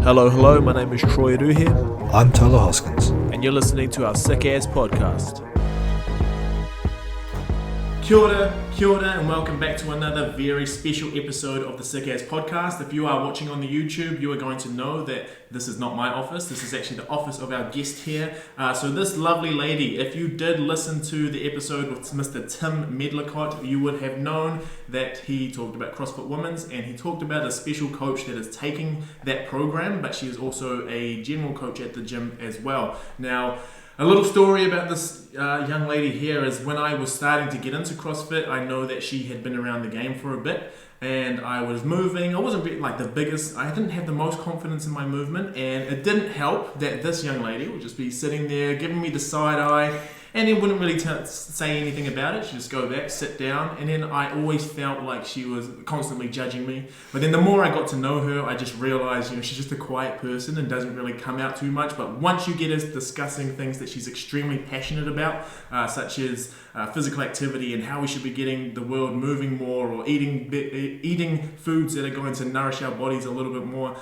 Hello, my name is Troy Adu here, I'm Tyler Hoskins. and you're listening to our Sick Ass podcast. Kia ora, and welcome back to another very special episode of the Sick Ass podcast. If you are watching on the YouTube, you are going to know that this is not my office. This is actually the office of our guest here. So this lovely lady, if you did listen to the episode with Mr. Tim Medlicott, you would have known that he talked about CrossFit Women's, and he talked about a special coach that is taking that program, but she is also a general coach at the gym as well. Now, a little story about this young lady here is when I was starting to get into CrossFit, I know that she had been around the game for a bit, and I was moving. I wasn't like the biggest, I didn't have the most confidence in my movement, and it didn't help that this young lady would just be sitting there giving me the side eye, and then wouldn't really say anything about it. She'd just go back, sit down, and then I always felt like she was constantly judging me. But then the more I got to know her, I just realized, she's just a quiet person and doesn't really come out too much. But once you get us discussing things that she's extremely passionate about, such as physical activity and how we should be getting the world moving more, or eating foods that are going to nourish our bodies a little bit more,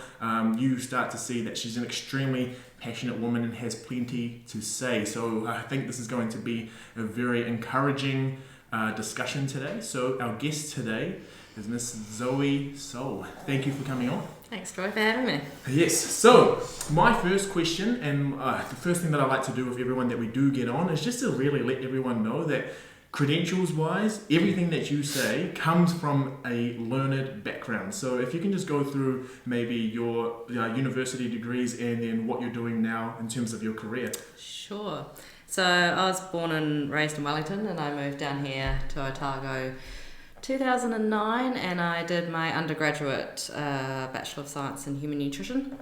you start to see that she's an extremely passionate woman and has plenty to say. So I think this is going to be a very encouraging discussion today. So our guest today is Miss Zoe Sole. Thank you for coming on. Thanks, Troy, for having me. Yes, so my first question, and the first thing that I like to do with everyone that we do get on, is just to really let everyone know that credentials-wise, everything that you say comes from a learned background. So if you can just go through maybe your university degrees and then what you're doing now in terms of your career. Sure. So I was born and raised in Wellington, and I moved down here to Otago 2009, and I did my undergraduate Bachelor of Science in Human Nutrition.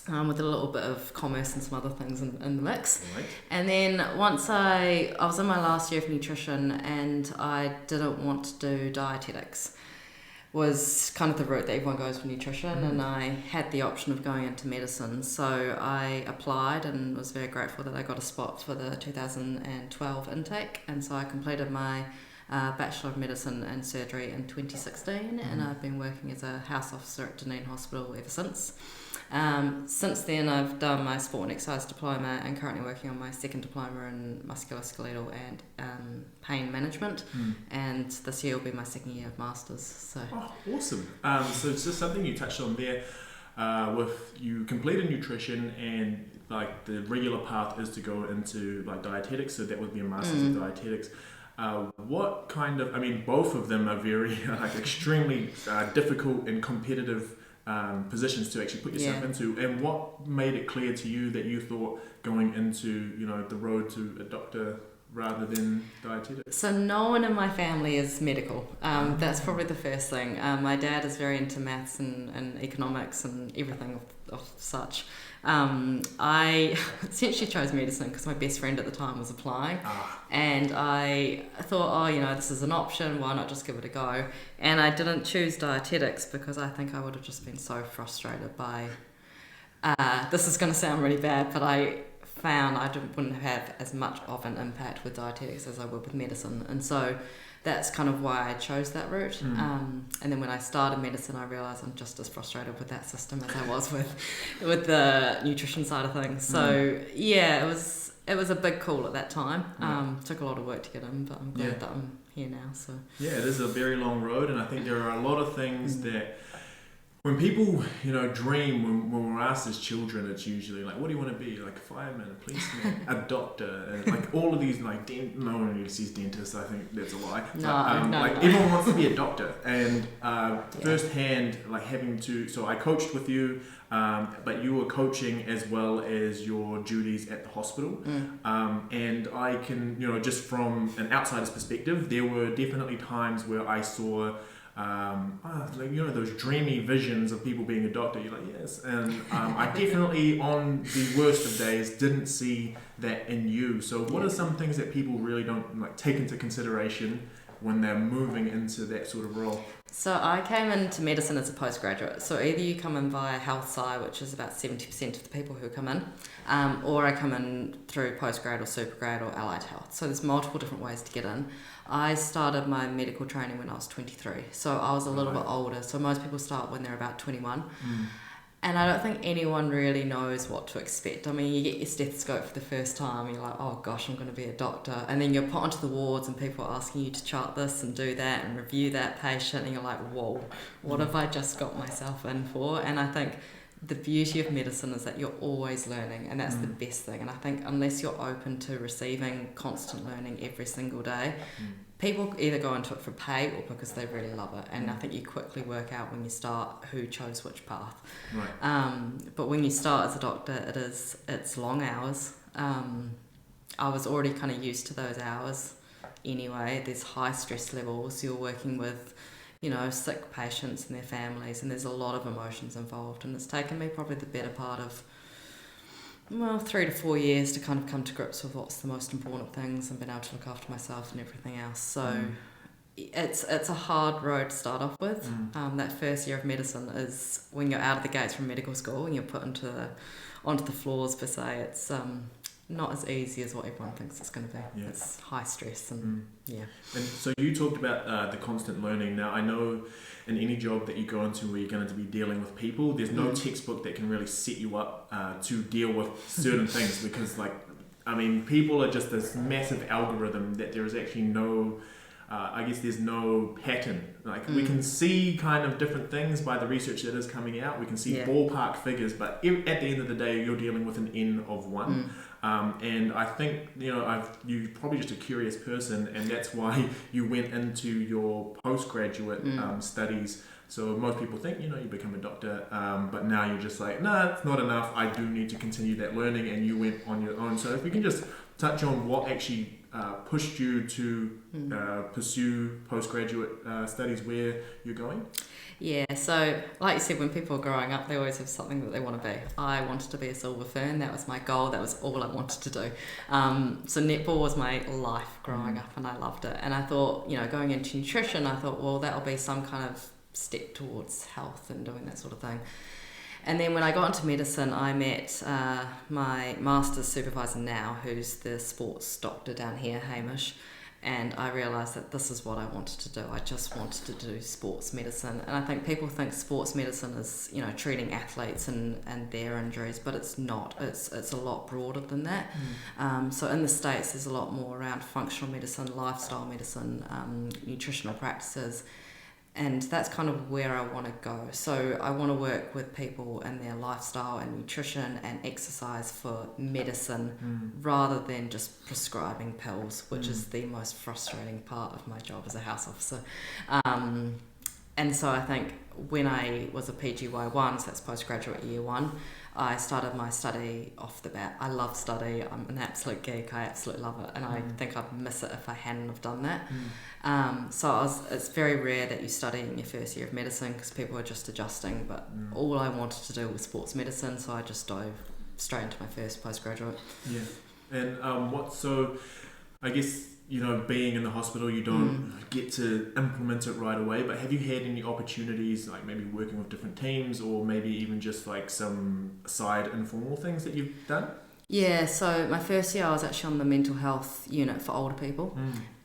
With a little bit of commerce and some other things in the mix. Right. And then once I was in my last year of nutrition, and I didn't want to do dietetics. Was kind of the route that everyone goes for nutrition, and I had the option of going into medicine. So I applied and was very grateful that I got a spot for the 2012 intake, and so I completed my Bachelor of Medicine and Surgery in 2016, and I've been working as a house officer at Dunedin Hospital ever since. Since then, I've done my sport and exercise diploma, and currently working on my second diploma in musculoskeletal and pain management. And this year will be my second year of masters. So Awesome. So it's just something you touched on there. With you completed nutrition, and like the regular path is to go into like dietetics. So that would be a master's of dietetics. What kind of? I mean, both of them are very extremely difficult and competitive positions to actually put yourself into, and what made it clear to you that you thought going into the road to a doctor rather than dietetics? So no one in my family is medical. That's probably the first thing. My dad is very into maths and economics and everything of such. I essentially chose medicine because my best friend at the time was applying, and I thought, this is an option, why not just give it a go? And I didn't choose dietetics because I think I would have just been so frustrated by, this is going to sound really bad, but I found I wouldn't have as much of an impact with dietetics as I would with medicine, and so that's kind of why I chose that route. And then when I started medicine, I realised I'm just as frustrated with that system as I was with the nutrition side of things. So it was a big call at that time. Took a lot of work to get in, but I'm glad that I'm here now. So it is a very long road, and I think there are a lot of things that when people, dream, when we're asked as children, it's usually like, what do you want to be? Like a fireman, a policeman, a doctor, and like all of these, like, no one really sees dentists. I think that's a lie. No. Everyone wants to be a doctor, and firsthand, like having to. So I coached with you, but you were coaching as well as your duties at the hospital, and I can, just from an outsider's perspective, there were definitely times where I saw. Those dreamy visions of people being a doctor. You're like, yes, and I definitely, on the worst of days, didn't see that in you. So, what are some things that people really don't take into consideration when they're moving into that sort of role? So I came into medicine as a postgraduate. So either you come in via health sci, which is about 70% of the people who come in, or I come in through postgrad or supergrad or allied health. So there's multiple different ways to get in. I started my medical training when I was 23. So I was a little bit older. So most people start when they're about 21. And I don't think anyone really knows what to expect. I mean, you get your stethoscope for the first time, you're like, oh gosh, I'm going to be a doctor. And then you're put onto the wards and people are asking you to chart this and do that and review that patient. And you're like, whoa, what have I just got myself in for? And I think the beauty of medicine is that you're always learning, and that's the best thing. And I think unless you're open to receiving constant learning every single day, people either go into it for pay or because they really love it. And I think you quickly work out when you start who chose which path. Right. But when you start as a doctor, it's long hours. I was already kind of used to those hours anyway. There's high stress levels. You're working with, you know, sick patients and their families, and there's a lot of emotions involved. And it's taken me probably the better part of 3 to 4 years to kind of come to grips with what's the most important things and being able to look after myself and everything else. So it's a hard road to start off with. That first year of medicine is when you're out of the gates from medical school and you're put onto the floors per se. It's not as easy as what everyone thinks it's going to be. Yeah. It's high stress and yeah. And so you talked about the constant learning. Now I know in any job that you go into where you're going to be dealing with people, there's no textbook that can really set you up to deal with certain things, because people are just this massive algorithm that there is actually no there's no pattern. We can see kind of different things by the research that is coming out. We can see ballpark figures, but at the end of the day, you're dealing with an N of one. And I think, you're probably just a curious person, and that's why you went into your postgraduate studies. So most people think, you become a doctor, but now you're just like, nah, it's not enough. I do need to continue that learning, and you went on your own. So if we can just touch on what actually pushed you to pursue postgraduate studies where you're going? Yeah, so like you said, when people are growing up, they always have something that they want to be. I wanted to be a silver fern. That was my goal. That was all I wanted to do. So netball was my life growing up, and I loved it. And I thought, going into nutrition, I thought, well, that'll be some kind of step towards health and doing that sort of thing. And then when I got into medicine, I met my master's supervisor now, who's the sports doctor down here, Hamish. And I realised that this is what I wanted to do. I just wanted to do sports medicine. And I think people think sports medicine is, treating athletes and their injuries, but it's not. It's a lot broader than that. So in the States, there's a lot more around functional medicine, lifestyle medicine, nutritional practices. And that's kind of where I want to go. So I want to work with people and their lifestyle and nutrition and exercise for medicine rather than just prescribing pills, which is the most frustrating part of my job as a house officer. And so I think when I was a PGY1, so that's postgraduate year 1, I started my study off the bat. I love study. I'm an absolute geek. I absolutely love it. And I think I'd miss it if I hadn't have done that. It's very rare that you study in your first year of medicine because people are just adjusting. But all I wanted to do was sports medicine, so I just dove straight into my first postgraduate. Yeah. And I guess, being in the hospital, you don't get to implement it right away, but have you had any opportunities, like maybe working with different teams or maybe even just like some side informal things that you've done? Yeah, so my first year I was actually on the mental health unit for older people.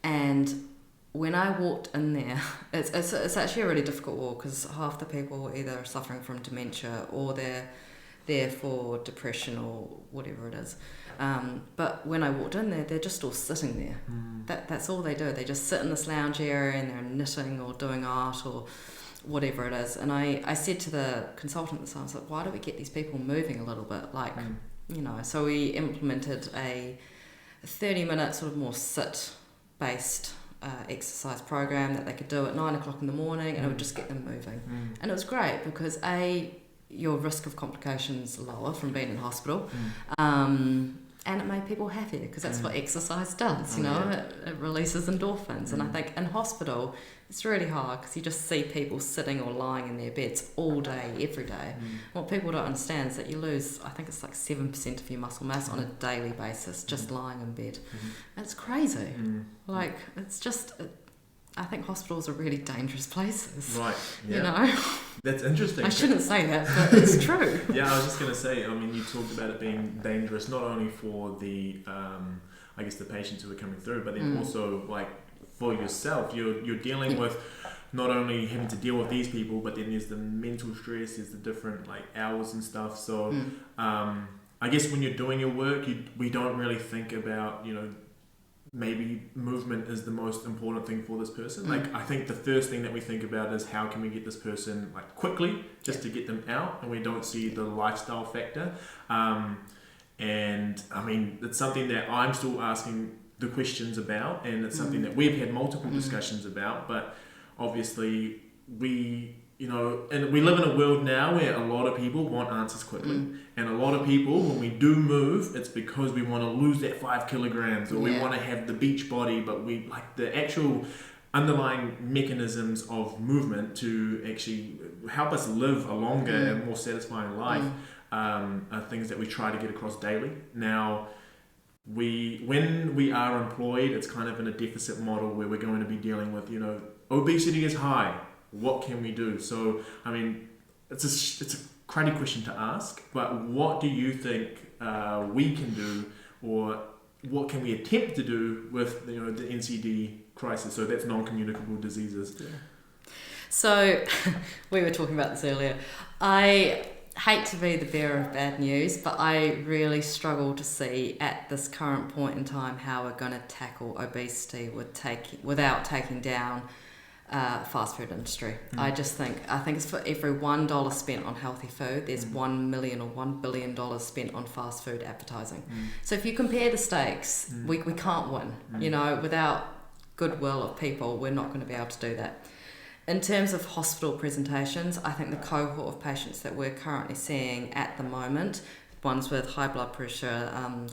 And when I walked in there, it's actually a really difficult walk because half the people are either suffering from dementia or they're there for depression or whatever it is. But when I walked in there, they're just all sitting there. That's all they do. They just sit in this lounge area and they're knitting or doing art or whatever it is. And I said to the consultant at the time, I was like, why don't we get these people moving a little bit? So we implemented a 30-minute sort of more sit-based exercise program that they could do at 9 o'clock in the morning, and it would just get them moving. And it was great because your risk of complications lower from being in hospital, and it made people happier because that's what exercise does. It releases endorphins. And I think in hospital it's really hard because you just see people sitting or lying in their beds all day, every day. What people don't understand is that you lose, I think it's like 7% of your muscle mass on a daily basis just lying in bed. It's crazy. It's just I think hospitals are really dangerous places. Right, yeah. That's interesting. I shouldn't say that, but it's true. Yeah, I was just going to say, you talked about it being dangerous not only for the, the patients who are coming through, but then also, for yourself. You're dealing with not only having to deal with these people, but then there's the mental stress, there's the different like hours and stuff. So I guess when you're doing your work, we don't really think about, you know, maybe movement is the most important thing for this person. Like, I think the first thing that we think about is how can we get this person like quickly just to get them out, and we don't see the lifestyle factor. And I mean, it's something that I'm still asking the questions about, and it's something that we've had multiple discussions about, but obviously you know, and we live in a world now where a lot of people want answers quickly. And a lot of people, when we do move, it's because we want to lose that 5 kilograms, or we want to have the beach body, but we like the actual underlying mechanisms of movement to actually help us live a longer and more satisfying life are things that we try to get across daily. Now, when we are employed, it's kind of in a deficit model where we're going to be dealing with, you know, obesity is high. What can we do? So, I mean, it's a cruddy question to ask, but what do you think we can do, or what can we attempt to do with, you know, the NCD crisis? So that's non-communicable diseases. Yeah. So we were talking about this earlier. I hate to be the bearer of bad news, but I really struggle to see at this current point in time how we're going to tackle obesity without taking down fast food industry. I think it's for every $1 spent on healthy food, there's $1 million or $1 billion spent on fast food advertising. So if you compare the stakes, we can't win. You know, without goodwill of people, we're not going to be able to do that. In terms of hospital presentations, I think the cohort of patients that we're currently seeing at the moment, ones with high blood pressure,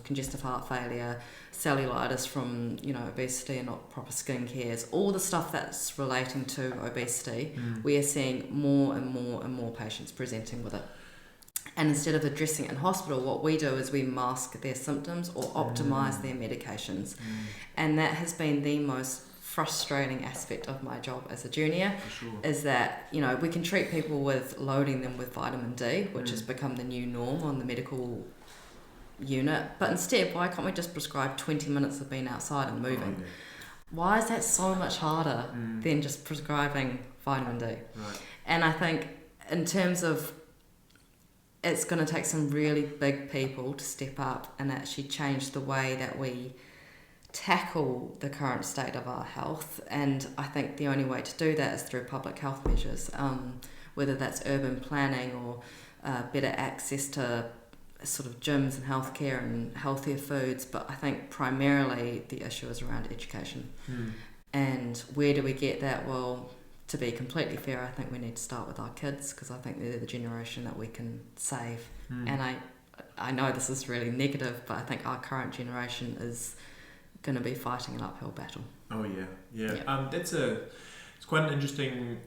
congestive heart failure, cellulitis from, you know, obesity and not proper skin cares, all the stuff that's relating to obesity, we are seeing more and more and more patients presenting with it. And instead of addressing it in hospital, what we do is we mask their symptoms or optimise their medications. And that has been the most frustrating aspect of my job as a junior, is that, you know, we can treat people with loading them with vitamin D, which has become the new norm on the medical unit, but instead, why can't we just prescribe 20 minutes of being outside and moving? Why is that so much harder than just prescribing vitamin D? And I think in terms of, it's going to take some really big people to step up and actually change the way that we tackle the current state of our health. And I think the only way to do that is through public health measures, whether that's urban planning or better access to sort of gyms and healthcare and healthier foods. But I think primarily the issue is around education. And where do we get that? Well, to be completely fair, I think we need to start with our kids, because I think they're the generation that we can save. And I know this is really negative, but I think our current generation is going to be fighting an uphill battle. It's quite an interesting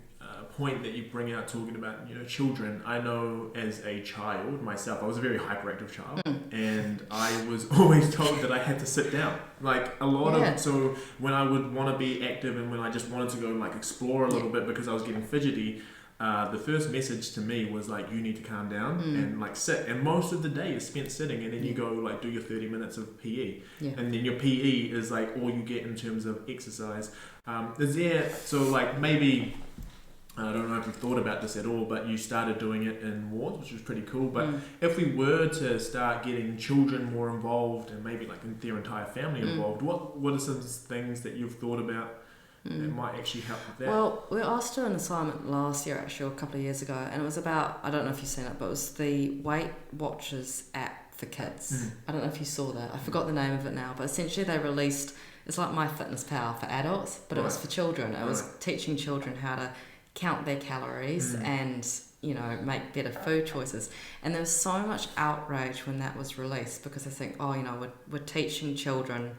point that you bring out, talking about, you know, children. I know as a child myself, I was a very hyperactive child, and I was always told that I had to sit down, like a lot of, so when I would want to be active and when I just wanted to go like explore a little bit because I was getting fidgety, the first message to me was like, you need to calm down and like sit, and most of the day is spent sitting, and then you go like do your 30 minutes of PE, and then your PE is like all you get in terms of exercise. Is there, so like maybe, I don't know if you've thought about this at all, but you started doing it in wards, which was pretty cool. But if we were to start getting children more involved, and maybe like their entire family involved, what are some things that you've thought about that might actually help with that? Well, we asked to an assignment last year, actually, or a couple of years ago, and it was about, I don't know if you've seen it, but it was the Weight Watchers app for kids. I don't know if you saw that. I forgot the name of it now, but essentially they released, it's like MyFitnessPal for adults, but it was for children. It was teaching children how to count their calories and, you know, make better food choices. And there was so much outrage when that was released, because I think, oh, you know, we're teaching children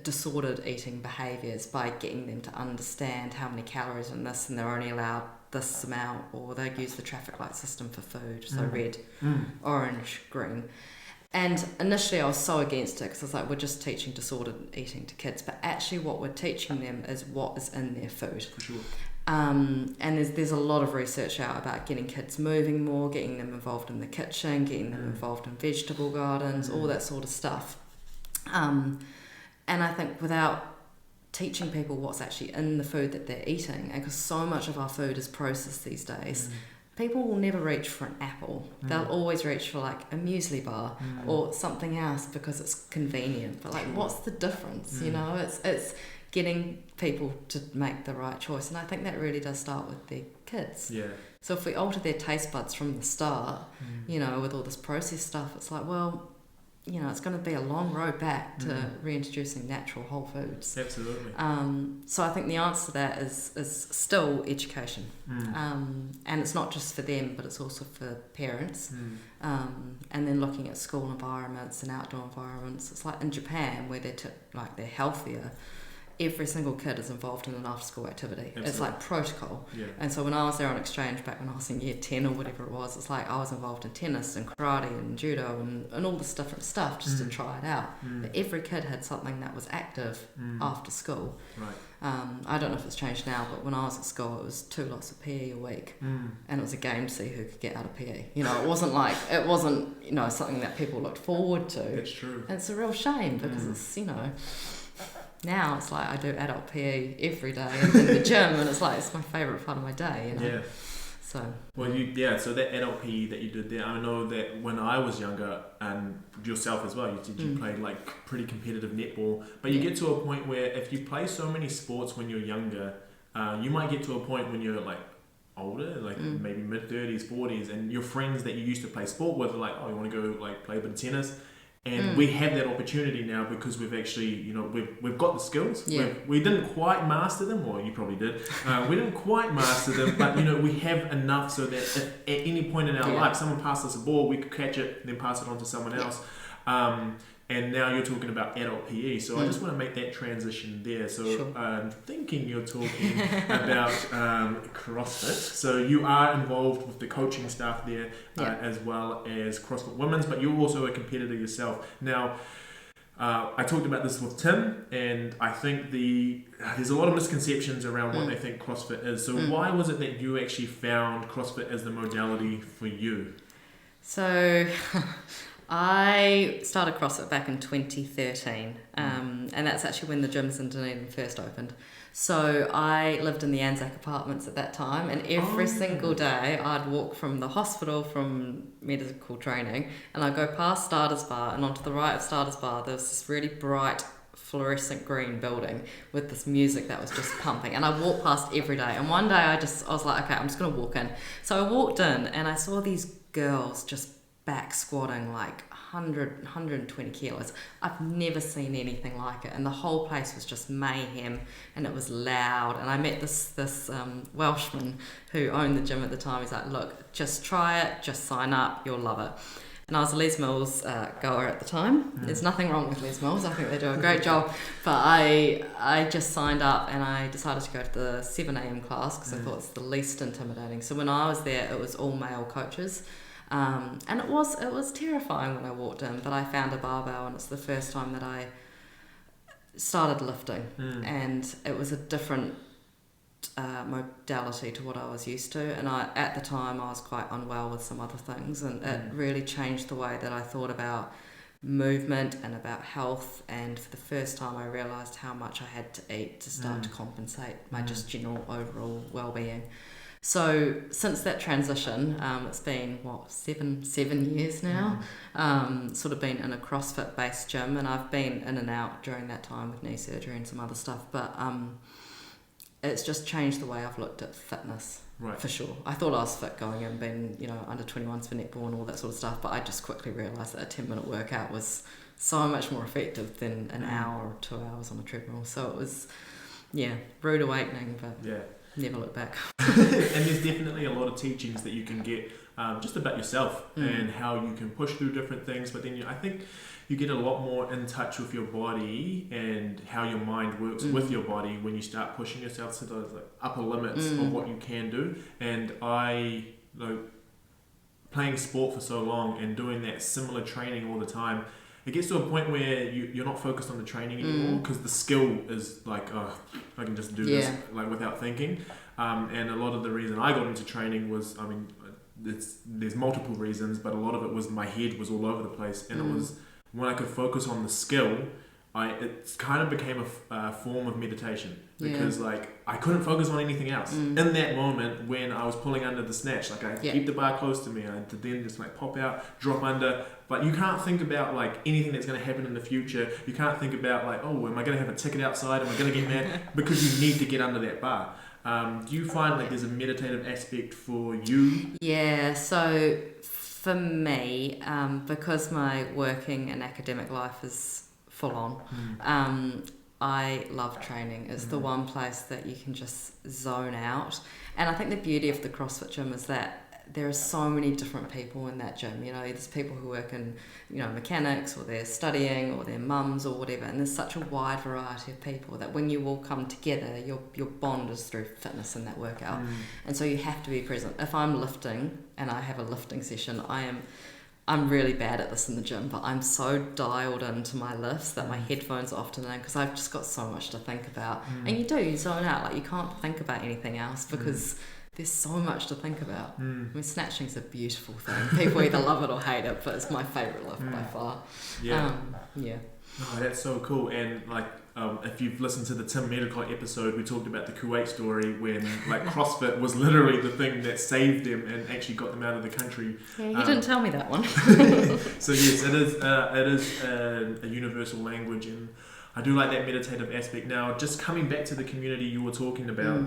disordered eating behaviours by getting them to understand how many calories are in this, and they're only allowed this amount, or they use the traffic light system for food, so red, orange, green. And initially I was so against it, because I was like, we're just teaching disordered eating to kids, but actually what we're teaching them is what is in their food. For sure. And there's a lot of research out about getting kids moving more, getting them involved in the kitchen, getting them involved in vegetable gardens, all that sort of stuff. And I think without teaching people what's actually in the food that they're eating, and because so much of our food is processed these days, people will never reach for an apple. They'll always reach for like a muesli bar or something else because it's convenient. But like, what's the difference? You know, it's getting people to make the right choice, and I think that really does start with their kids. Yeah. So if we alter their taste buds from the start, you know, with all this processed stuff, it's like, well, you know, it's going to be a long road back to reintroducing natural whole foods. Absolutely. So I think the answer to that is still education. And it's not just for them, but it's also for parents. And then looking at school environments and outdoor environments. It's like in Japan, where they're healthier. Every single kid is involved in an after-school activity. Absolutely. It's like protocol. Yeah. And so when I was there on exchange back when I was in year 10 or whatever it was, it's like I was involved in tennis and karate and judo and all this different stuff just to try it out. But every kid had something that was active after school. Right. I don't know if it's changed now, but when I was at school, it was 2 lots of PE a week. And it was a game to see who could get out of PE. You know, it wasn't, you know, something that people looked forward to. That's true. And it's a real shame because it's, you know... Now it's like I do adult PE every day in the gym, and it's like it's my favourite part of my day, you know. Yeah. So. Well, so that adult PE that you did there, I know that when I was younger, and yourself as well, you said you played like pretty competitive netball, but you get to a point where if you play so many sports when you're younger, you might get to a point when you're like older, like maybe mid-30s, 40s, and your friends that you used to play sport with are like, oh, you want to go like play a bit of tennis? And we have that opportunity now because we've actually, you know, we've got the skills. Yeah. We didn't quite master them, or you probably did. We didn't quite master them, but, you know, we have enough so that if at any point in our life someone passed us a ball, we could catch it and then pass it on to someone else. And now you're talking about adult PE, so I just want to make that transition there. So I'm thinking you're talking about CrossFit. So you are involved with the coaching staff there as well as CrossFit Women's, but you're also a competitor yourself. Now, I talked about this with Tim, and I think there's a lot of misconceptions around what they think CrossFit is. So why was it that you actually found CrossFit as the modality for you? So... I started CrossFit back in 2013, and that's actually when the gyms in Dunedin first opened. So I lived in the Anzac apartments at that time, and every single day I'd walk from the hospital from medical training, and I'd go past Starters Bar, and onto the right of Starters Bar there was this really bright fluorescent green building with this music that was just pumping, and I walked past every day. And one day I was like, okay, I'm just going to walk in. So I walked in and I saw these girls just back squatting like 120 kilos. I've never seen anything like it, and the whole place was just mayhem, and it was loud. And I met this Welshman who owned the gym at the time. He's like, look, just try it, just sign up, you'll love it. And I was a Les Mills goer at the time. There's nothing wrong with Les Mills, I think they do a great job, but I just signed up and I decided to go to the 7am class because I thought it's the least intimidating. So when I was there, it was all male coaches. And it was terrifying when I walked in, but I found a barbell, and it's the first time that I started lifting, and it was a different modality to what I was used to. And at the time I was quite unwell with some other things, and it really changed the way that I thought about movement and about health. And for the first time I realised how much I had to eat to start to compensate my just general overall well-being. So since that transition, it's been, 7 years now, sort of been in a CrossFit based gym, and I've been in and out during that time with knee surgery and some other stuff, but it's just changed the way I've looked at fitness, for sure. I thought I was fit going in, being, you know, under 21s for netball and all that sort of stuff, but I just quickly realised that a 10-minute workout was so much more effective than an hour or 2 hours on a treadmill. So it was, rude awakening, but... never look back. And there's definitely a lot of teachings that you can get just about yourself and how you can push through different things, but then I think you get a lot more in touch with your body and how your mind works with your body when you start pushing yourself to those like upper limits of what you can do. And I, playing sport for so long and doing that similar training all the time, it gets to a point where you're not focused on the training anymore because the skill is like, oh, I can just do this like without thinking. And a lot of the reason I got into training was, I mean, there's multiple reasons, but a lot of it was my head was all over the place, and it was when I could focus on the skill, it kind of became a form of meditation, because like I couldn't focus on anything else in that moment when I was pulling under the snatch. Like I keep the bar close to me, I then just like pop out, drop under. But you can't think about like anything that's going to happen in the future. You can't think about like, oh, am I going to have a ticket outside? Am I going to get mad? Because you need to get under that bar. Do you find like there's a meditative aspect for you? Yeah, so for me, because my working and academic life is full on, I love training. It's the one place that you can just zone out. And I think the beauty of the CrossFit gym is that there are so many different people in that gym. You know, there's people who work in, you know, mechanics, or they're studying, or they're mums or whatever. And there's such a wide variety of people that when you all come together, your bond is through fitness in that workout. And so you have to be present. If I'm lifting and I have a lifting session, I'm really bad at this in the gym, but I'm so dialed into my lifts that my headphones are often in, because I've just got so much to think about. And you zone out. Like, you can't think about anything else because there's so much to think about. I mean, snatching's a beautiful thing. People either love it or hate it, but it's my favourite lift by far. Yeah. Oh, that's so cool. And like, if you've listened to the Tim Medical episode, we talked about the Kuwait story when like CrossFit was literally the thing that saved them and actually got them out of the country. Yeah, you didn't tell me that one. So yes, it is a universal language, and I do like that meditative aspect. Now, just coming back to the community you were talking about,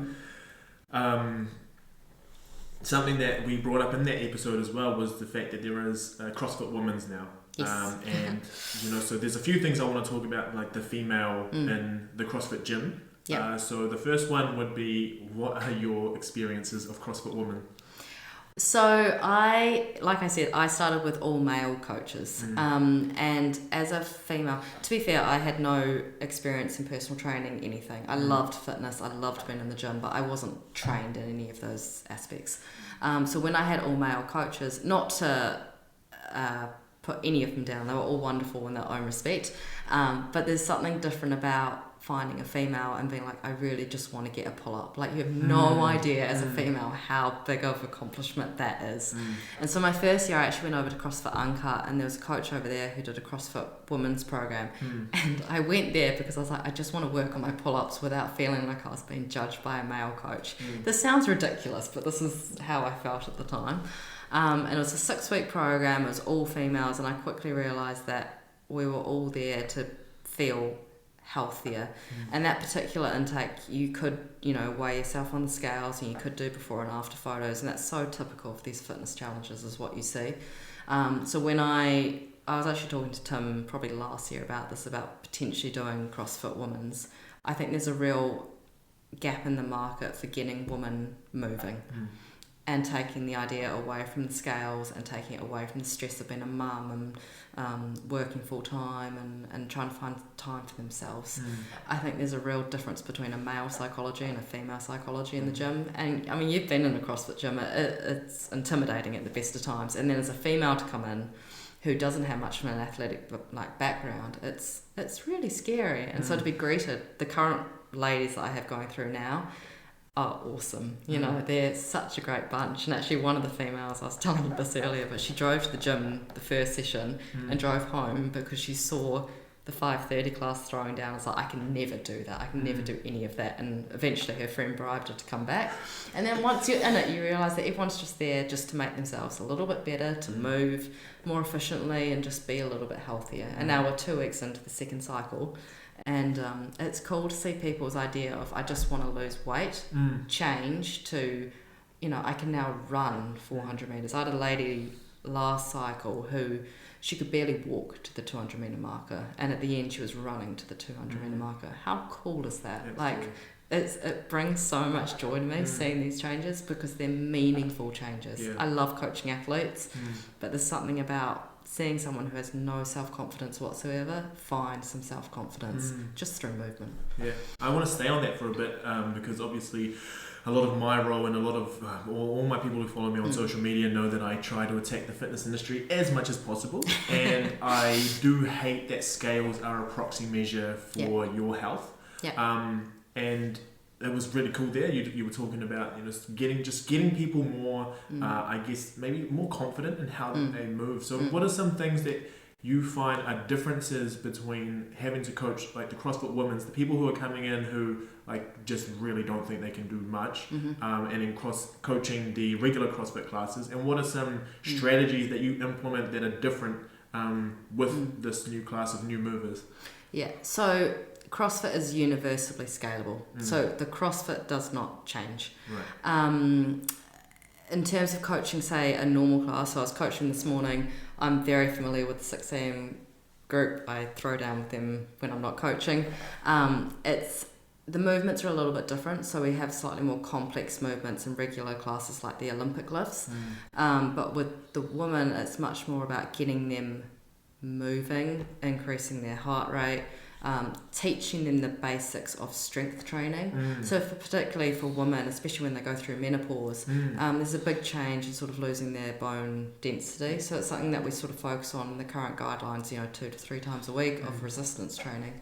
something that we brought up in that episode as well was the fact that there is CrossFit Women's now. Yes. And you know, so there's a few things I want to talk about, like the female in the CrossFit gym. So the first one would be, what are your experiences of CrossFit Women? So like I said, I started with all male coaches, and as a female, to be fair, I had no experience in personal training, anything. I loved fitness, I loved being in the gym, but I wasn't trained in any of those aspects. So when I had all male coaches, not to put any of them down, they were all wonderful in their own respect, but there's something different about finding a female and being like, I really just want to get a pull-up. Like, you have no idea as a female how big of accomplishment that is. And so my first year I actually went over to CrossFit Uncut, and there was a coach over there who did a CrossFit Women's program, and I went there because I was like, I just want to work on my pull-ups without feeling like I was being judged by a male coach. This sounds ridiculous, but this is how I felt at the time. And it was a 6-week program, it was all females, and I quickly realised that we were all there to feel healthier. And that particular intake, you could, you know, weigh yourself on the scales, and you could do before and after photos, and that's so typical of these fitness challenges, is what you see. So when I was actually talking to Tim probably last year about this, about potentially doing CrossFit Women's. I think there's a real gap in the market for getting women moving. And taking the idea away from the scales, and taking it away from the stress of being a mum and working full time and trying to find time for themselves. I think there's a real difference between a male psychology and a female psychology in the gym. And I mean, you've been in a CrossFit gym, it's intimidating at the best of times. And then as a female to come in who doesn't have much of an athletic like background, it's really scary. And so to be greeted, the current ladies that I have going through now are awesome. You know, they're such a great bunch. And actually one of the females, I was telling you this earlier, but she drove to the gym the first session and drove home because she saw the 5:30 class throwing down. I was like, I can never do that. I can never do any of that. And eventually her friend bribed her to come back. And then once you're in it, you realise that everyone's just there just to make themselves a little bit better, to move more efficiently and just be a little bit healthier. And now we're 2 weeks into the second cycle. And it's cool to see people's idea of, I just want to lose weight, change to, you know, I can now run 400 metres. I had a lady last cycle who, she could barely walk to the 200 metre marker, and at the end she was running to the 200 metre marker. How cool is that? Absolutely. Like, it brings so much joy to me seeing these changes, because they're meaningful changes. I love coaching athletes, but there's something about seeing someone who has no self-confidence whatsoever find some self-confidence just through movement. Yeah, I want to stay on that for a bit, because obviously a lot of my role and a lot of all my people who follow me on social media know that I try to attack the fitness industry as much as possible, and I do hate that scales are a proxy measure for your health. And it was really cool there. You were talking about, you know, getting people more, I guess maybe more confident in how they move. So what are some things that you find are differences between having to coach like the CrossFit women's, the people who are coming in who like just really don't think they can do much, and in coaching the regular CrossFit classes, and what are some strategies that you implement that are different with this new class of new movers? Yeah, so CrossFit is universally scalable. So the CrossFit does not change. Right. In terms of coaching, say, a normal class, so I was coaching this morning, I'm very familiar with the 6 a.m. group. I throw down with them when I'm not coaching. The movements are a little bit different, so we have slightly more complex movements in regular classes like the Olympic lifts. But with the women, it's much more about getting them moving, increasing their heart rate, teaching them the basics of strength training. So particularly for women, especially when they go through menopause, there's a big change in sort of losing their bone density. So it's something that we sort of focus on in the current guidelines, 2 to 3 times a week of resistance training.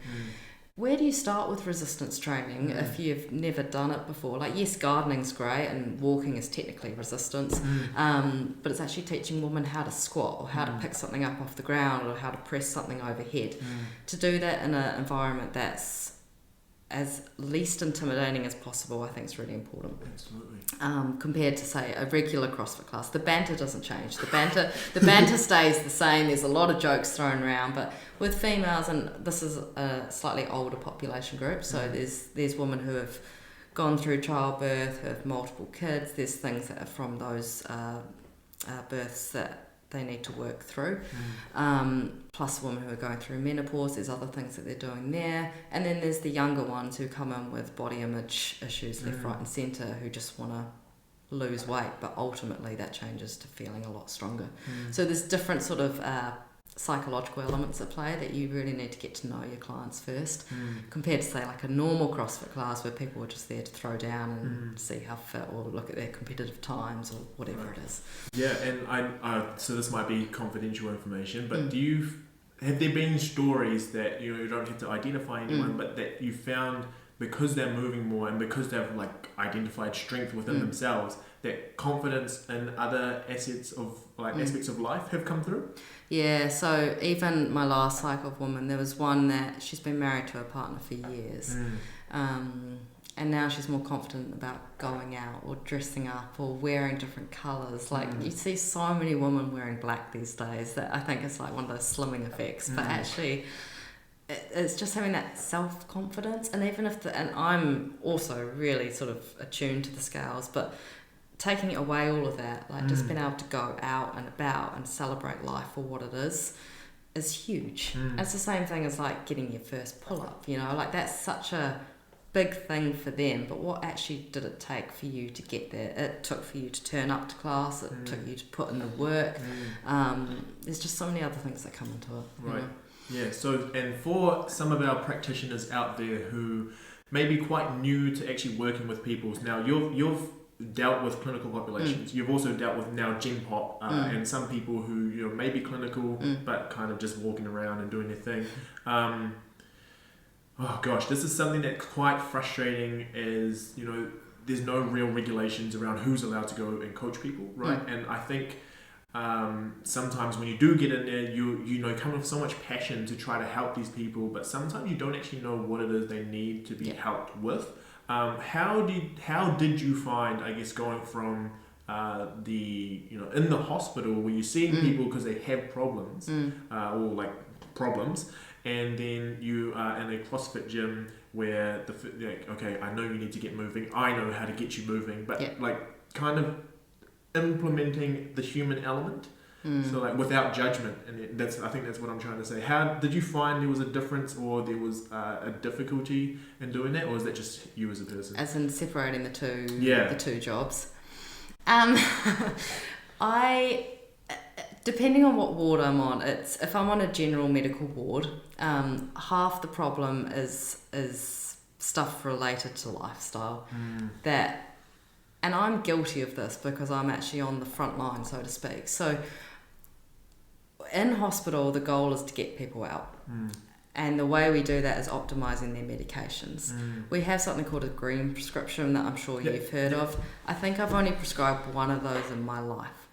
Where do you start with resistance training if you've never done it before? Like, yes, gardening's great and walking is technically resistance, but it's actually teaching women how to squat or how to pick something up off the ground or how to press something overhead. To do that in an environment that's as least intimidating as possible, I think is really important. Absolutely. Compared to, say, a regular CrossFit class, the banter doesn't change. The banter stays the same. There's a lot of jokes thrown around, but with females, and this is a slightly older population group, so there's women who have gone through childbirth, who have multiple kids. There's things that are from those births that they need to work through. Plus women who are going through menopause, there's other things that they're doing there. And then there's the younger ones who come in with body image issues left, right and centre, who just want to lose weight, but ultimately that changes to feeling a lot stronger. So there's different sort of psychological elements at play that you really need to get to know your clients first, compared to, say, like a normal CrossFit class where people are just there to throw down and see how fit or look at their competitive times or whatever it is. Yeah, and I so this might be confidential information, but have there been stories that you don't have to identify anyone, but that you found because they're moving more and because they've like identified strength within themselves, that confidence in other aspects of life have come through? Yeah, so even my last cycle of woman, there was one that she's been married to her partner for years, and now she's more confident about going out or dressing up or wearing different colours. Like, you see so many women wearing black these days that I think it's like one of those slimming effects, but actually it's just having that self-confidence. And even if and I'm also really sort of attuned to the scales, but taking away all of that, like just being able to go out and about and celebrate life for what it is huge. And it's the same thing as like getting your first pull-up, like that's such a big thing for them, but what actually did it take for you to get there? It took for you to turn up to class, it took you to put in the work. There's just so many other things that come into it. Right. Yeah, so, and for some of our practitioners out there who may be quite new to actually working with people, now you've dealt with clinical populations, you've also dealt with now Gen Pop, and some people who may be clinical but kind of just walking around and doing their thing. Oh gosh, this is something that's quite frustrating, is there's no real regulations around who's allowed to go and coach people, right? And I think sometimes when you do get in there, you come with so much passion to try to help these people, but sometimes you don't actually know what it is they need to be helped with. How did you find, I guess, going from in the hospital where you're seeing people because they have problems or like problems, and then you are in a CrossFit gym where okay, I know you need to get moving, I know how to get you moving, but like kind of implementing the human element, so like without judgment, and I think that's what I'm trying to say. How did you find there was a difference, or there was a difficulty in doing that, or is that just you as a person? As in separating the two jobs. Depending on what ward I'm on, if I'm on a general medical ward, half the problem is stuff related to lifestyle and I'm guilty of this because I'm actually on the front line, so to speak. So in hospital, the goal is to get people out. And the way we do that is optimising their medications. We have something called a green prescription that I'm sure you've heard of. I think I've only prescribed one of those in my life,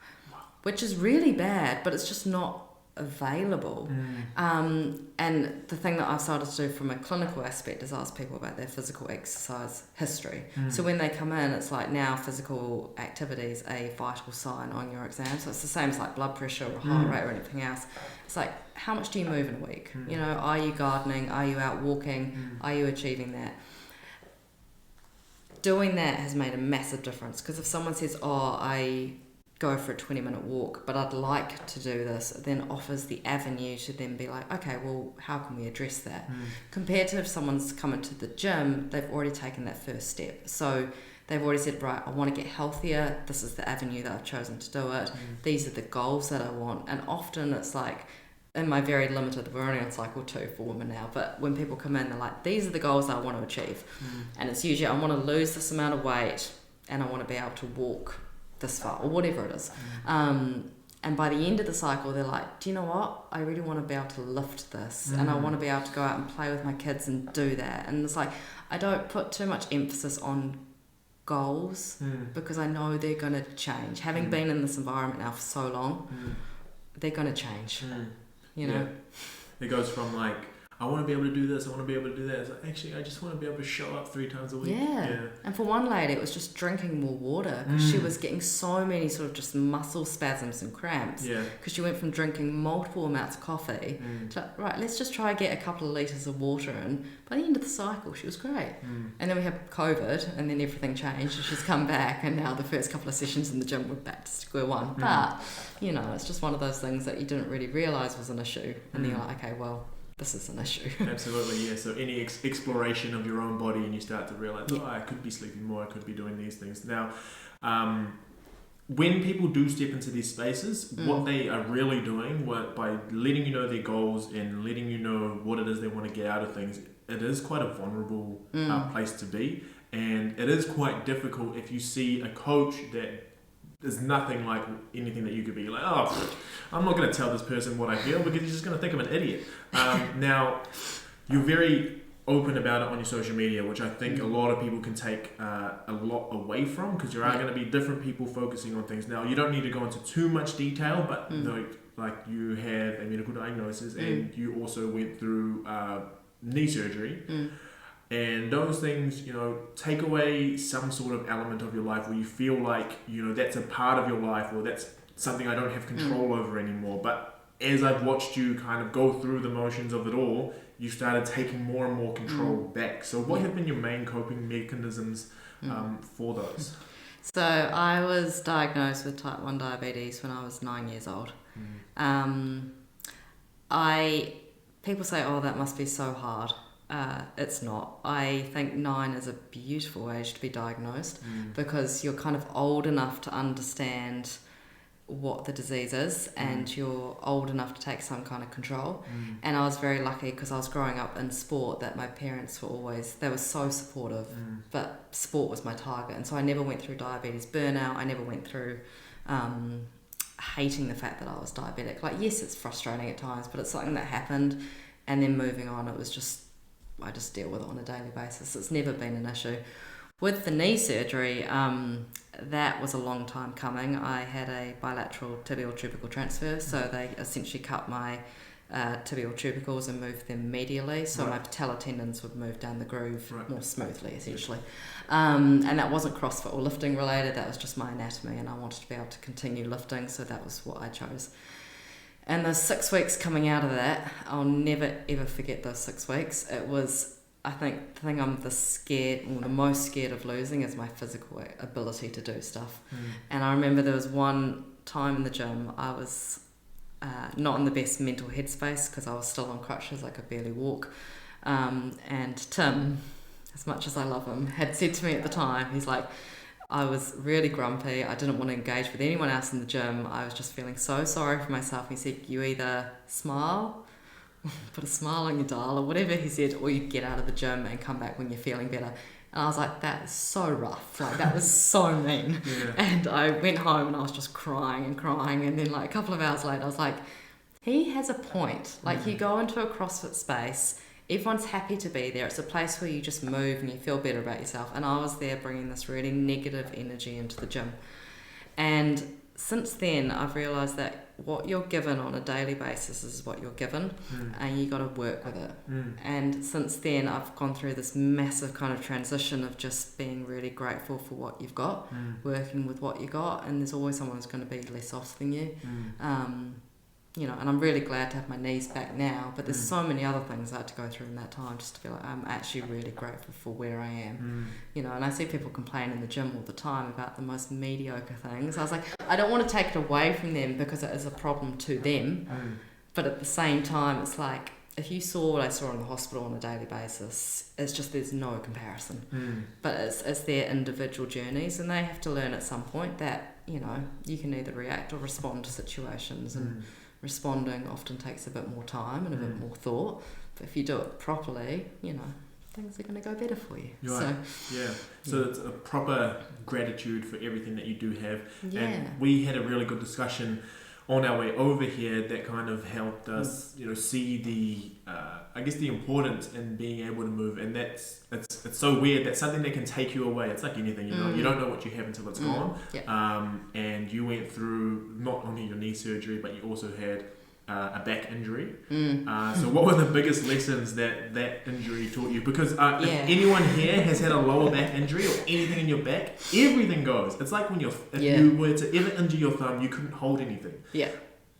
which is really bad, but it's just not available. And the thing that I've started to do from a clinical aspect is ask people about their physical exercise history. So when they come in, it's like now physical activity is a vital sign on your exam. So it's the same as like blood pressure or heart rate or anything else. It's like, how much do you move in a week? You know, are you gardening? Are you out walking? Are you achieving that? Doing that has made a massive difference, because if someone says, oh, I go for a 20-minute walk, but I'd like to do this, it then offers the avenue to then be like, okay, well, how can we address that? Compared to if someone's coming to the gym, they've already taken that first step. So they've already said, right, I want to get healthier. This is the avenue that I've chosen to do it. These are the goals that I want. And often it's like, in my very limited, we're only on cycle 2 for women now, but when people come in, they're like, these are the goals I want to achieve. And it's usually, I want to lose this amount of weight and I want to be able to walk this far, or whatever it is. And by the end of the cycle, they're like, do you know what? I really want to be able to lift this, and I want to be able to go out and play with my kids and do that. And it's like, I don't put too much emphasis on goals because I know they're going to change. Having been in this environment now for so long, they're going to change. You know? It goes from like, I want to be able to do this, I want to be able to do that. It's like, actually, I just want to be able to show up 3 times a week. Yeah. And for one lady, it was just drinking more water, because she was getting so many sort of just muscle spasms and cramps. Because she went from drinking multiple amounts of coffee to, right, let's just try and get a couple of litres of water in. By the end of the cycle, she was great. And then we had COVID, and then everything changed, and she's come back, and now the first couple of sessions in the gym, we're back to square one. But, you know, it's just one of those things that you didn't really realise was an issue. And then you're like, okay, well, this is an issue. Absolutely, yeah. So any exploration of your own body, and you start to realize, oh, I could be sleeping more, I could be doing these things. Now, when people do step into these spaces, what they are really doing, by letting you know their goals and letting you know what it is they want to get out of things, it is quite a vulnerable place to be. And it is quite difficult if you see a coach that there's nothing like anything that you could be like, oh, I'm not going to tell this person what I feel, because you're just going to think I'm an idiot. Now, you're very open about it on your social media, which I think a lot of people can take a lot away from, because there are going to be different people focusing on things. Now, you don't need to go into too much detail, but like you had a medical diagnosis and you also went through knee surgery. And those things, you know, take away some sort of element of your life where you feel like, you know, that's a part of your life, or that's something I don't have control over anymore. But as I've watched you kind of go through the motions of it all, you started taking more and more control back. So what have been your main coping mechanisms for those? So I was diagnosed with type 1 diabetes when I was 9 years old. People say, oh, that must be so hard. It's not. I think 9 is a beautiful age to be diagnosed, because you're kind of old enough to understand what the disease is, and you're old enough to take some kind of control. And I was very lucky, because I was growing up in sport, that my parents were so supportive, but sport was my target. And so I never went through diabetes burnout. I never went through hating the fact that I was diabetic. Like, yes, it's frustrating at times, but it's something that happened, and then moving on, it was just, I just deal with it on a daily basis. It's never been an issue. With the knee surgery, that was a long time coming. I had a bilateral tibial tubercle transfer, so they essentially cut my tibial tubercles and moved them medially, so my patellar tendons would move down the groove more smoothly, essentially. And that wasn't CrossFit or lifting related, that was just my anatomy, and I wanted to be able to continue lifting, so that was what I chose. And the 6 weeks coming out of that, I'll never ever forget those 6 weeks. It was, I think, the thing I'm the most scared of losing is my physical ability to do stuff. And I remember there was one time in the gym, I was not in the best mental headspace, because I was still on crutches, I could barely walk. And Tim, as much as I love him, had said to me at the time, he's like, I was really grumpy. I didn't want to engage with anyone else in the gym. I was just feeling so sorry for myself. He said, you either smile, put a smile on your dial, or whatever he said, or you get out of the gym and come back when you're feeling better. And I was like, that is so rough. Like, that was so mean. And I went home and I was just crying. And then like a couple of hours later, I was like, he has a point. Like, you go into a CrossFit space, everyone's happy to be there. It's a place where you just move and you feel better about yourself. And I was there bringing this really negative energy into the gym. And since then, I've realised that what you're given on a daily basis is what you're given, and you got to work with it. And since then, I've gone through this massive kind of transition of just being really grateful for what you've got, working with what you got, and there's always someone who's going to be less off than you. You know, and I'm really glad to have my knees back now, but there's so many other things I had to go through in that time just to feel like I'm actually really grateful for where I am. You know, and I see people complain in the gym all the time about the most mediocre things. I was like, I don't want to take it away from them because it is a problem to them, but at the same time, it's like, if you saw what I saw in the hospital on a daily basis, it's just there's no comparison. But it's their individual journeys, and they have to learn at some point that, you know, you can either react or respond to situations, and responding often takes a bit more time and a bit more thought, but if you do it properly, you know, things are going to go better for you. Right. So it's a proper gratitude for everything that you do have. And we had a really good discussion on our way over here that kind of helped us, you know, see the I guess the importance in being able to move. And it's so weird that something that can take you away, it's like anything, you know, you don't know what you have until it's gone. And you went through not only your knee surgery, but you also had a back injury. So what were the biggest lessons that injury taught you? Because if anyone here has had a lower back injury or anything in your back, everything goes. It's like when if you were to ever injure your thumb, you couldn't hold anything.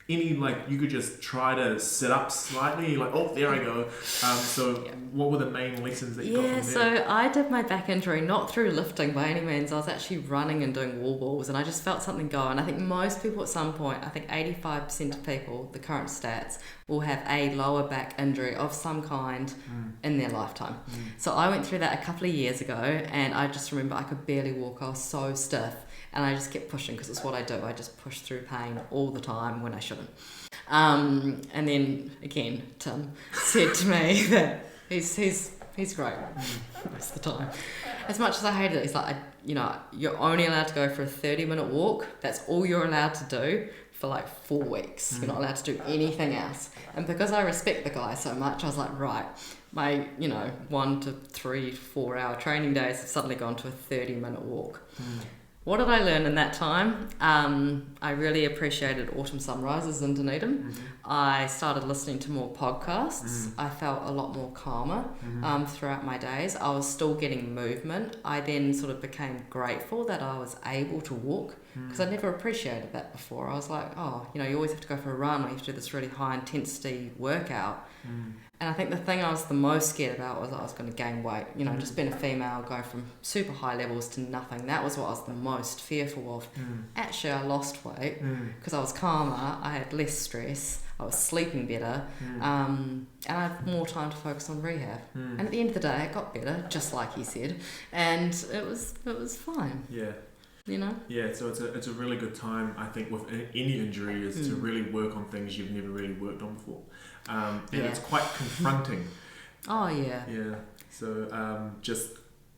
You could just try to sit up slightly, like, oh, there I go. What were the main lessons that you got from there? So I did my back injury not through lifting by any means. I was actually running and doing wall balls, and I just felt something go. And I think most people at some point, I think 85% of people, the current stats, will have a lower back injury of some kind in their lifetime. So I went through that a couple of years ago, and I just remember I could barely walk. I was so stiff. And I just kept pushing because it's what I do. I just push through pain all the time when I shouldn't. And then again, Tim said to me that he's great most of the time. As much as I hated it, he's like, you're only allowed to go for a 30-minute walk. That's all you're allowed to do for like 4 weeks. You're not allowed to do anything else. And because I respect the guy so much, I was like, right, my 1 to 3, 4 hour training days have suddenly gone to a 30-minute walk. What did I learn in that time? I really appreciated autumn sunrises in Dunedin. I started listening to more podcasts. I felt a lot more calmer throughout my days. I was still getting movement. I then sort of became grateful that I was able to walk, because I never appreciated that before. I was like, you always have to go for a run, or you have to do this really high intensity workout. And I think the thing I was the most scared about was I was going to gain weight. Just being a female, going from super high levels to nothing. That was what I was the most fearful of. Actually, I lost weight because I was calmer, I had less stress, I was sleeping better, and I had more time to focus on rehab. And at the end of the day, it got better, just like he said, and it was fine. So it's a really good time, I think, with any injury, is to really work on things you've never really worked on before. And it's quite confronting. So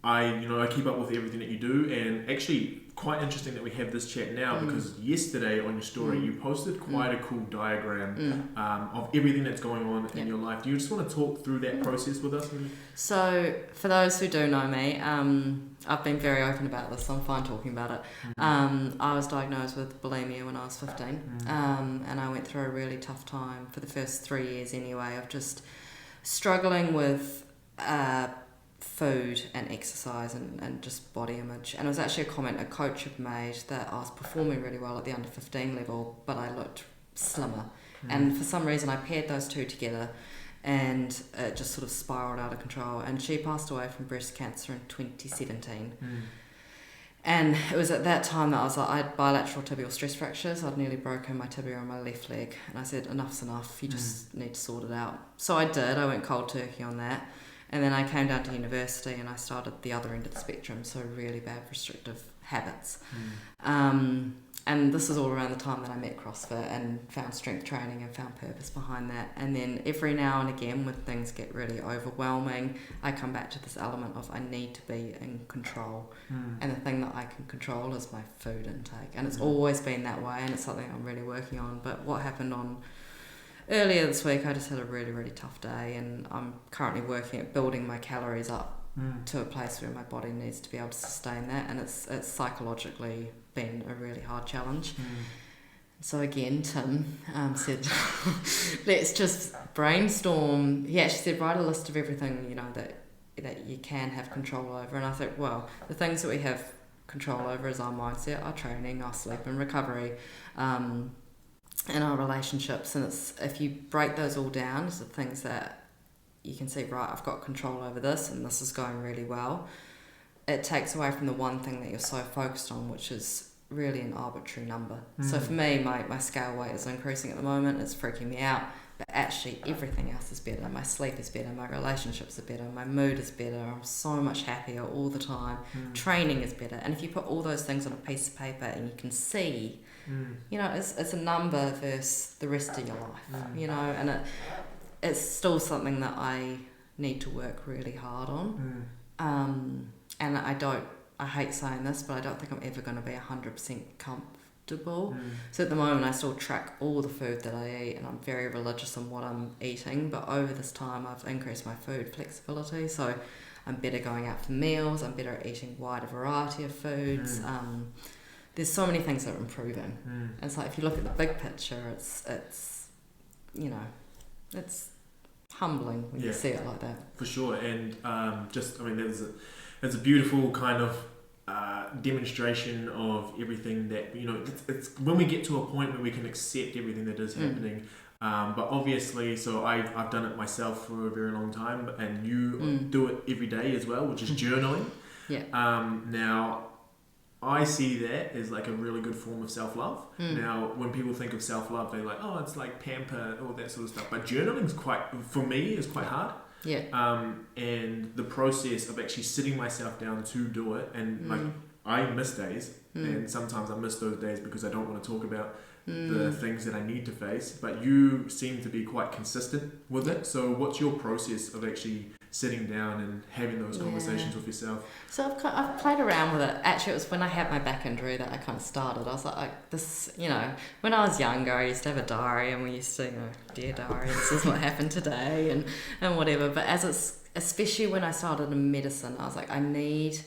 I keep up with everything that you do, and actually quite interesting that we have this chat now, because yesterday on your story you posted quite a cool diagram of everything that's going on in your life. Do you just want to talk through that process with us? So for those who do know me, I've been very open about this, so I'm fine talking about it. I was diagnosed with bulimia when I was 15, and I went through a really tough time for the first 3 years anyway, of just struggling with food and exercise and just body image. And it was actually a comment a coach had made that I was performing really well at the under 15 level, but I looked slimmer. And for some reason I paired those two together, and it just sort of spiraled out of control. And she passed away from breast cancer in 2017. And it was at that time that I was like, I had bilateral tibial stress fractures. I'd nearly broken my tibia on my left leg. And I said, enough's enough. You just need to sort it out. So I did. I went cold turkey on that. And then I came down to university and I started the other end of the spectrum, so really bad restrictive habits. And this is all around the time that I met CrossFit and found strength training and found purpose behind that. And then every now and again, when things get really overwhelming, I come back to this element of I need to be in control. And the thing that I can control is my food intake. And it's always been that way, and it's something I'm really working on. But what happened earlier this week, I just had a really, really tough day, and I'm currently working at building my calories up to a place where my body needs to be able to sustain that, and it's psychologically been a really hard challenge. So again, Tim said, let's just brainstorm. He actually said, write a list of everything, you know, that you can have control over. And I think, well, the things that we have control over is our mindset, our training, our sleep and recovery, and our relationships. And it's, if you break those all down to things that you can see, right, I've got control over this and this is going really well, it takes away from the one thing that you're so focused on, which is really an arbitrary number. So for me, my scale weight is increasing at the moment. It's freaking me out, but actually everything else is better. My sleep is better, my relationships are better, my mood is better, I'm so much happier all the time, training is better. And if you put all those things on a piece of paper and you can see, you know, it's a number versus the rest of your life, you know, and it's still something that I need to work really hard on. And I hate saying this, but I don't think I'm ever going to be 100% comfortable. So at the moment I still track all the food that I eat, and I'm very religious on what I'm eating, but over this time I've increased my food flexibility, so I'm better going out for meals, I'm better at eating a wider variety of foods. There's so many things that are improving. And it's like, if you look at the big picture, it's you know, it's humbling when you see it like that. For sure. And there's a beautiful kind of demonstration of everything that, you know, it's when we get to a point where we can accept everything that is happening. But obviously, so I've done it myself for a very long time, and you do it every day as well, which is journaling. Now, I see that as like a really good form of self-love. Now, when people think of self-love, they're like, oh, it's like pamper, all that sort of stuff. But journaling is for me, is quite hard. And the process of actually sitting myself down to do it, and like, I miss days, and sometimes I miss those days because I don't want to talk about the things that I need to face. But you seem to be quite consistent with it. So what's your process of actually sitting down and having those conversations with yourself? So I've played around with it. Actually, it was when I had my back injury that I kind of started. I was like this, you know, when I was younger, I used to have a diary, and we used to, you know, dear diary, this is what happened today, and whatever. But especially when I started in medicine, I was like, I need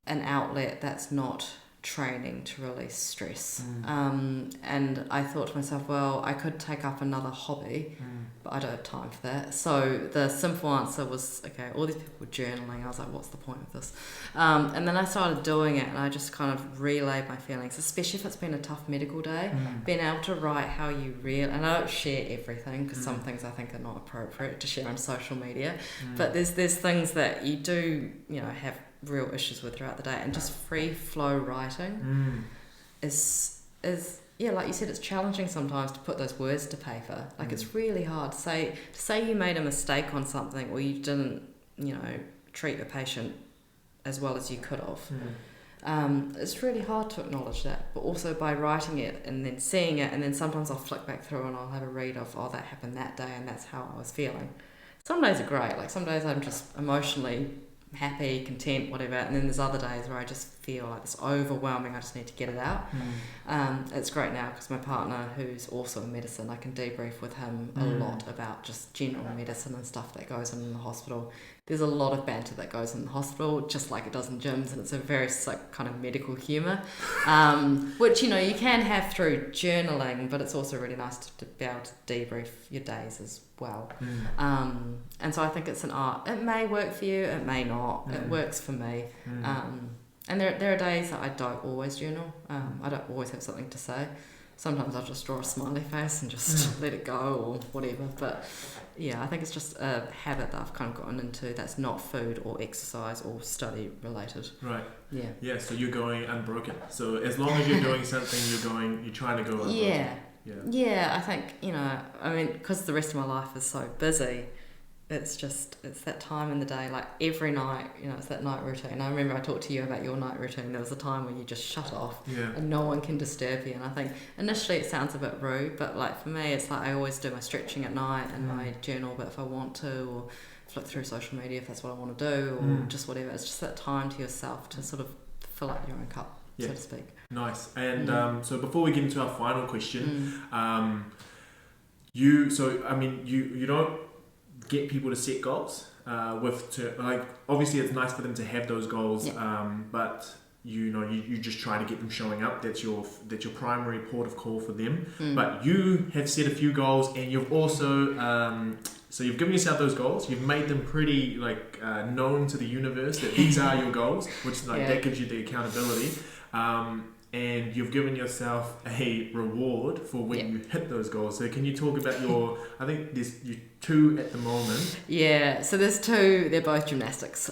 an outlet that's not training to release stress. And I thought to myself, well, I could take up another hobby, but I don't have time for that. So the simple answer was, okay, all these people were journaling. I was like, what's the point of this? And then I started doing it, and I just kind of relayed my feelings, especially if it's been a tough medical day. Being able to write how you and I don't share everything, because some things I think are not appropriate to share on social media, but there's things that you do, you know, have real issues with throughout the day, and just free flow writing is like you said, it's challenging sometimes to put those words to paper. Like, it's really hard to say you made a mistake on something, or you didn't, you know, treat a patient as well as you could have. It's really hard to acknowledge that, but also by writing it and then seeing it, and then sometimes I'll flick back through and I'll have a read of, oh, that happened that day and that's how I was feeling. Some days are great, like some days I'm just emotionally happy, content, whatever, and then there's other days where I just feel like it's overwhelming, I just need to get it out. It's great now because my partner, who's also in medicine, I can debrief with him a lot about just general medicine and stuff that goes on in the hospital. There's a lot of banter that goes in the hospital, just like it does in gyms, and it's a very kind of medical humour, which, you know, you can have through journaling, but it's also really nice to be able to debrief your days as well. And so I think it's an art. It may work for you, it may not. It works for me. And there are days that I don't always journal. I don't always have something to say. Sometimes I'll just draw a smiley face and just let it go or whatever. But yeah, I think it's just a habit that I've kind of gotten into that's not food or exercise or study related. Right. Yeah. Yeah, so you're going unbroken. So as long as you're doing something, you're trying to go unbroken. Yeah. Yeah, I think, you know, I mean, because the rest of my life is so busy, it's that time in the day, like every night, you know, it's that night routine. I remember I talked to you about your night routine. There was a time when you just shut off and no one can disturb you. And I think initially it sounds a bit rude, but like for me, it's like I always do my stretching at night and my journal, but if I want to, or flick through social media if that's what I want to do, or just whatever. It's just that time to yourself to sort of fill up your own cup, so to speak. Nice. And so before we get into our final question, you don't get people to set goals like obviously it's nice for them to have those goals, but you just try to get them showing up. That's your primary port of call for them. But you have set a few goals, and you've also so you've given yourself those goals. You've made them pretty known to the universe that these are your goals, which that gives you the accountability. And you've given yourself a reward for when you hit those goals. So can you talk about I think there's two at the moment. Yeah, so there's two, they're both gymnastics.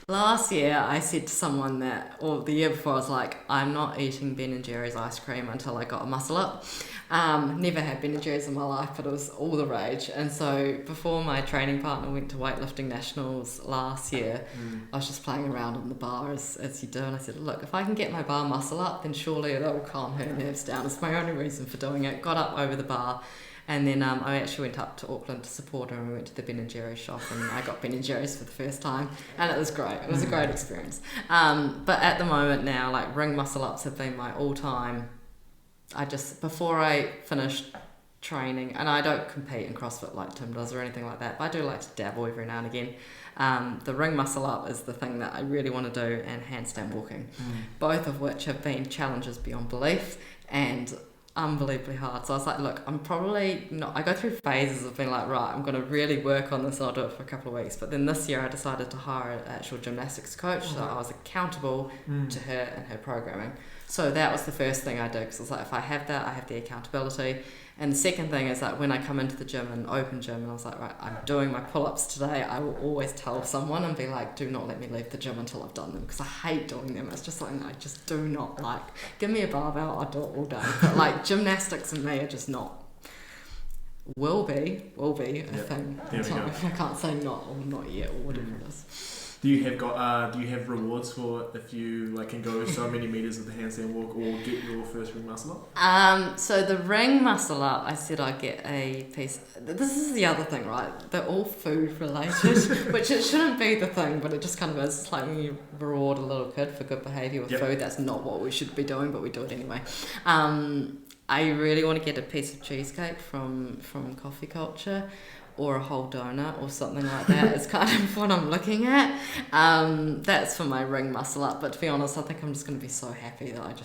Last year I said to someone or the year before, I was like, I'm not eating Ben & Jerry's ice cream until I got a muscle up. Never had Ben & Jerry's in my life, but it was all the rage. And so before my training partner went to weightlifting nationals last year, I was just playing around on the bar as you do. And I said, look, if I can get my bar muscle up, then surely it'll calm her nerves down. It's my only reason for doing it. Got up over the bar. And then I actually went up to Auckland to support her, and we went to the Ben & Jerry's shop, and I got Ben & Jerry's for the first time, and it was great. It was a great experience. But at the moment now, ring muscle ups have been my all-time. Before I finish training, and I don't compete in CrossFit like Tim does or anything like that, but I do like to dabble every now and again. The ring muscle up is the thing that I really want to do, and handstand walking, both of which have been challenges beyond belief and unbelievably hard. So I was like, look, I'm probably not, I go through phases of being like, right, I'm going to really work on this and I'll do it for a couple of weeks. But then this year I decided to hire an actual gymnastics coach, so I was accountable to her and her programming. So that was the first thing I did, because I was like, if I have that, I have the accountability. And the second thing is that when I come into the gym, an open gym, and I was like, right, I'm doing my pull-ups today, I will always tell someone and be like, do not let me leave the gym until I've done them, because I hate doing them. It's just something I just do not like. Give me a barbell, I'll do it all day. But gymnastics and me are just not. Will be a thing. I can't say not or not yet or whatever it is. Do you have rewards for if you can go so many meters of the handstand walk or get your first ring muscle up? So the ring muscle up, I said I'd get a piece. This is the other thing, right? They're all food related, which it shouldn't be the thing, but it just kind of is. It's like when you reward a little kid for good behaviour with food. That's not what we should be doing, but we do it anyway. I really want to get a piece of cheesecake from Coffee Culture, or a whole donut or something like that is kind of what I'm looking at. That's for my ring muscle up, but to be honest, I think I'm just going to be so happy that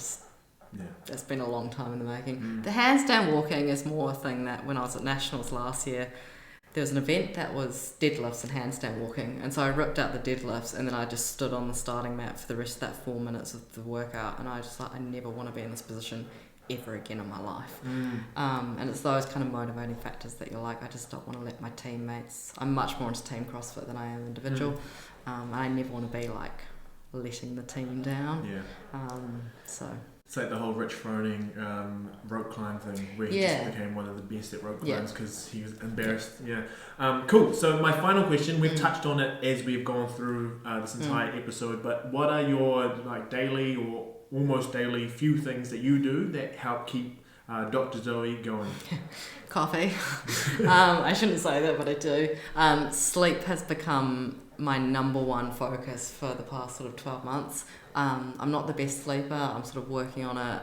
it's been a long time in the making. The handstand walking is more a thing that when I was at Nationals last year, there was an event that was deadlifts and handstand walking, and so I ripped out the deadlifts and then I just stood on the starting mat for the rest of that 4 minutes of the workout, and I just I never want to be in this position ever again in my life. And it's those kind of motivating factors that you're like, I just don't want to let my teammates, I'm much more into team CrossFit than I am individual. I never want to be letting the team down. So it's like the whole Rich Froning rope climb thing, where he just became one of the best at rope climbs because he was embarrassed. Cool. So my final question, we've touched on it as we've gone through this entire episode, but what are your daily or almost daily few things that you do that help keep Dr. Zoe going? Coffee. I shouldn't say that, but I do. Sleep has become my number one focus for the past sort of 12 months. I'm not the best sleeper. I'm sort of working on it.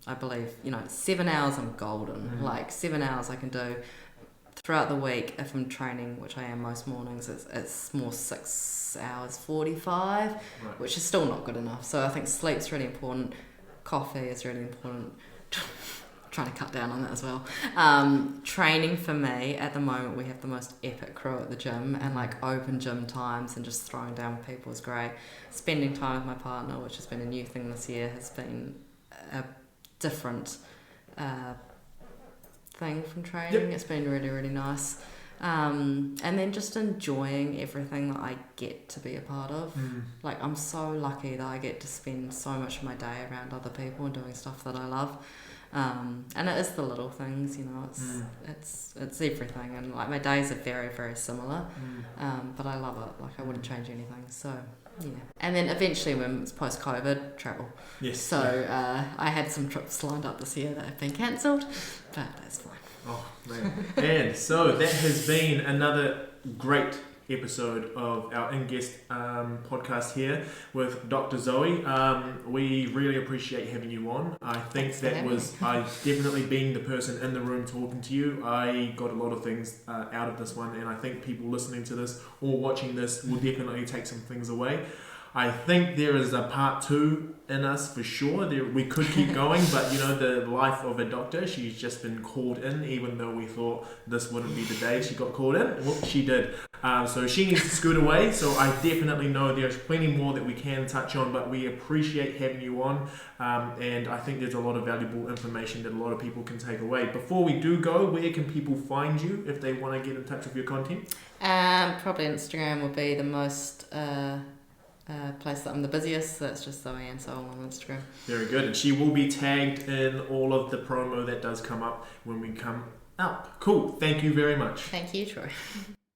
I believe, 7 hours I'm golden. 7 hours I can do. Throughout the week, if I'm training, which I am most mornings, it's more 6 hours 45, which is still not good enough. So I think sleep's really important. Coffee is really important. Trying to cut down on that as well. Training for me, at the moment, we have the most epic crew at the gym, and open gym times and just throwing down with people is great. Spending time with my partner, which has been a new thing this year, has been a different thing from training. It's been really, really nice. And then just enjoying everything that I get to be a part of. I'm so lucky that I get to spend so much of my day around other people and doing stuff that I love. And it is the little things, it's everything. And my days are very, very similar. But I love it. I wouldn't change anything. So yeah. And then eventually, when it's post-COVID, travel. Yes. So I had some trips lined up this year that have been cancelled, but that's fine. Oh man. And so that has been another great episode of our in-guest podcast here with Dr. Zoe. We really appreciate having you on. I think I definitely being the person in the room talking to you, I got a lot of things out of this one, and I think people listening to this or watching this will definitely take some things away. I think there is a part 2 in us for sure. We could keep going, but the life of a doctor, she's just been called in, even though we thought this wouldn't be the day she got called in. Well, she did. So she needs to scoot away. So I definitely know there's plenty more that we can touch on, but we appreciate having you on. And I think there's a lot of valuable information that a lot of people can take away. Before we do go, where can people find you if they want to get in touch with your content? Probably Instagram would be the most place that I'm the busiest. So that's just Zoe Sole on Instagram. Very good. And she will be tagged in all of the promo that does come up when we come up. Cool. Thank you very much. Thank you, Troy.